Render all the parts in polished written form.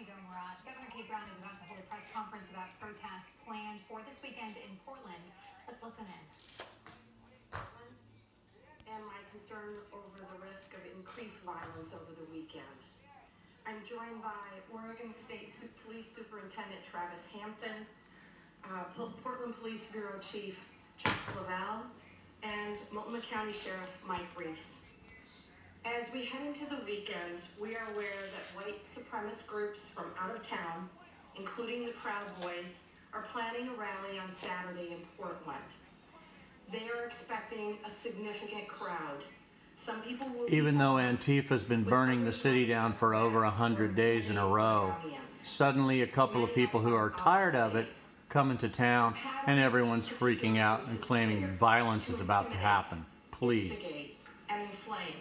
Joe Murat. Governor Kate Brown is about to hold a press conference about protests planned for this weekend in Portland. Let's listen in. And my concern over the risk of increased violence over the weekend. I'm joined by Oregon State Police Superintendent Travis Hampton, Portland Police Bureau Chief Chuck Leavell, and Multnomah County Sheriff Mike Reese. As we head into the weekend, we are aware that white supremacist groups from out of town, including the Proud Boys, are planning a rally on Saturday in Portland. They are expecting a significant crowd. Some people will Even though Antifa's been burning the city down for over 100 days in a row, suddenly a couple of people who are tired of it come into town and everyone's freaking out and claiming violence is about to happen. Please. Instigate and inflame.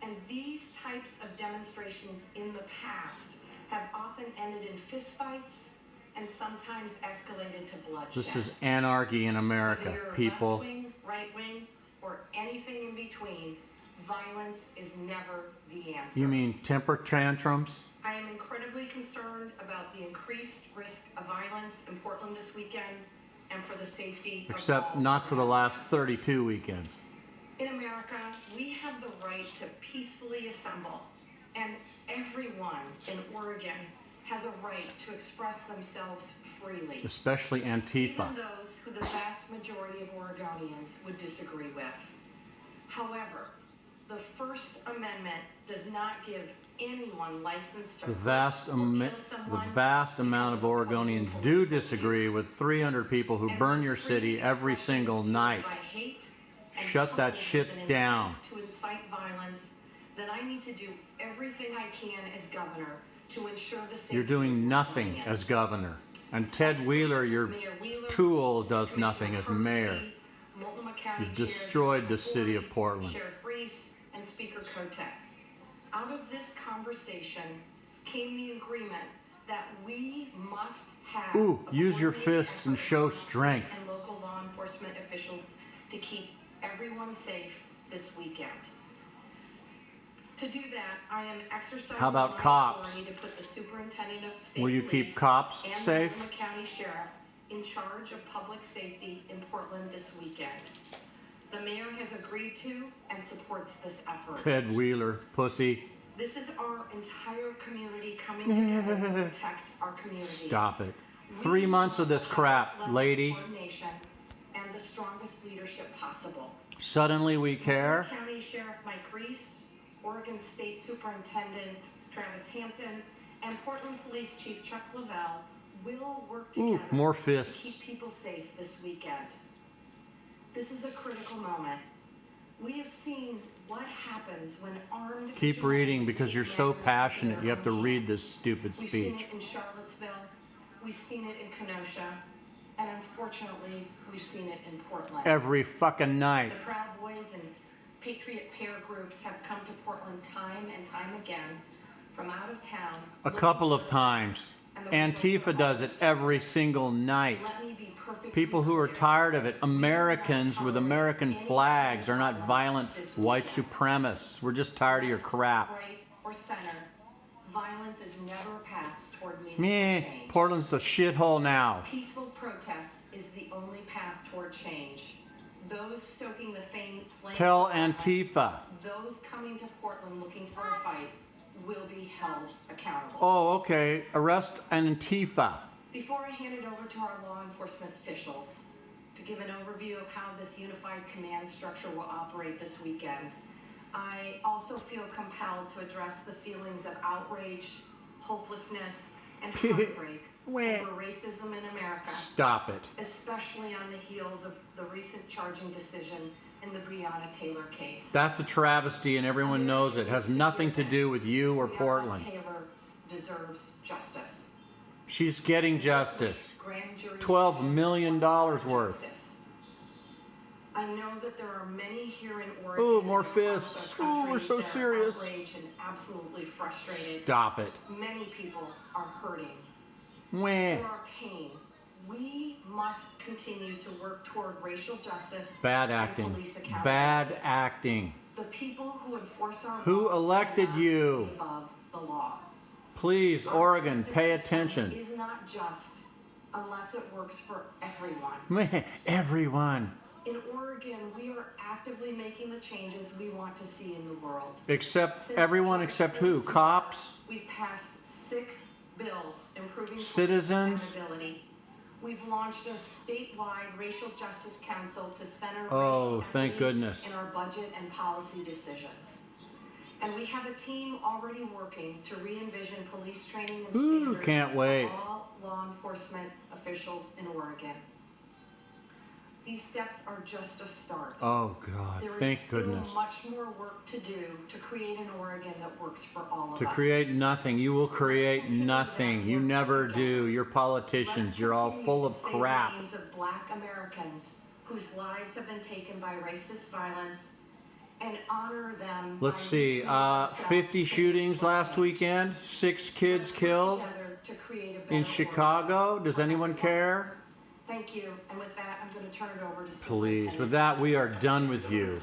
And these types of demonstrations in the past have often ended in fistfights and sometimes escalated to bloodshed. This is anarchy in America, Whether you're people. left-wing, right-wing, or anything in between, violence is never the answer. You mean temper tantrums? I am incredibly concerned about the increased risk of violence in Portland this weekend and for the safety of Except all not for the last Americans. 32 weekends. In America, we have the right to peacefully assemble, and everyone in Oregon has a right to express themselves freely. Especially Antifa. Even those who the vast majority of Oregonians would disagree with. However, the First Amendment does not give anyone license to The hurt vast, or amount kill someone of because Oregonians opposing do political disagree views. with 300 people who And burn when your free city every expression single is fueled night. by hate and Shut that coupled shit with an down. intent to incite violence, then I need to do everything I can as governor to ensure the safety You're doing of nothing Oregonians. as governor. And Ted Wheeler, your Mayor Wheeler, tool, does Commissioner nothing as Hersey, mayor. Multnomah County You've Chair destroyed the Jeremy city of Floyd, Portland. Sheriff Reese, and Speaker Kotek. Out of this conversation came the agreement that we must have Ooh, a use your coordinated fists and effort show among state strength. and local law enforcement officials to keep everyone safe this weekend. To do that, I am exercising How about my cops? authority to put the superintendent of state Will you police keep cops and safe? Multnomah County Sheriff in charge of public safety in Portland this weekend. The mayor has agreed to and supports this effort. Ted Wheeler, pussy. This is our entire community coming together to protect our community. Stop it. We 3 months of want this the crap, highest level of lady. coordination and the strongest leadership possible. Suddenly we care. Multnomah County Sheriff Mike Reese, Oregon State Superintendent Travis Hampton, and Portland Police Chief Chuck Leavell will work Ooh, together more to fists. keep people safe this weekend. This is a critical moment. We have seen what happens when armed Keep vigilantes reading because take you're so matters into passionate. their You have to own read hands. this stupid We've seen speech. it in Charlottesville, we've seen it in Kenosha, and unfortunately, we've seen it in Portland. Every fucking night. The Proud Boys and Patriot Pair groups have come to Portland time and time again from out of town. A looking couple of for times. and the results Antifa are does it always every single night. Let me be perfectly People who are clear. tired of it, We will not Americans with tolerate American any flags, kind are of not violence violent this white weekend. supremacists. We're just tired of your crap. Right or center, violence is never a path toward meaningful Meh, change. Portland's a shithole now. Peaceful protest is the only path toward change. Those stoking the flames Tell of violence, Antifa. those coming to Portland looking for a fight will be held accountable. Oh, okay. Arrest Antifa. Before I hand it over to our law enforcement officials to give an overview of how this unified command structure will operate this weekend, I also feel compelled to address the feelings of outrage, hopelessness, and heartbreak over racism in America, Stop it. especially on the heels of the recent charging decision in the Breonna Taylor case. That's a travesty and everyone knows it. Has nothing to do with you or Breonna Portland. Taylor deserves justice. She's getting This justice. week's grand jury $12 decision million was worth. justice. I know that there are many here in Oregon Ooh, more and across fists. the Ooh, country we're so that are serious. outraged and absolutely frustrated. Stop it. Many people are hurting. Wah. For our pain, we must continue to work toward racial justice Bad and acting. police accountability. Bad acting. The people who enforce our Who laws elected cannot you? be above the law. Please, Our Oregon, justice pay system attention. is not just unless it works for everyone. Man, everyone, In Oregon, we are actively making the changes we want to see in the world. except Since everyone George except who? Floyd's Cops? death, We've passed 6 bills improving police Citizens? accountability. We've launched a statewide racial justice council to center Oh, racial thank equity goodness. in our budget and policy decisions. And we have a team already working to re-envision police training and Ooh, standards can't wait. for all law enforcement officials in Oregon. These steps are just a start. Oh, God, There is thank still goodness. much more work to do to create an Oregon that works for all of To us. create nothing. You will create nothing. You never do. You're politicians. Let's You're all continue full to of say crap. the names of Black Americans whose lives have been taken by racist violence and honor them. Let's by see, recommitting ourselves 50 to shootings meaningful last change. weekend, 6 kids Let's work killed together to create a better in Oregon Chicago. Does for anyone everyone. care? Thank you, and with that, I'm going to turn it over to Please. Superintendent. With that, we are done with you.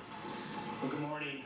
Well, good morning.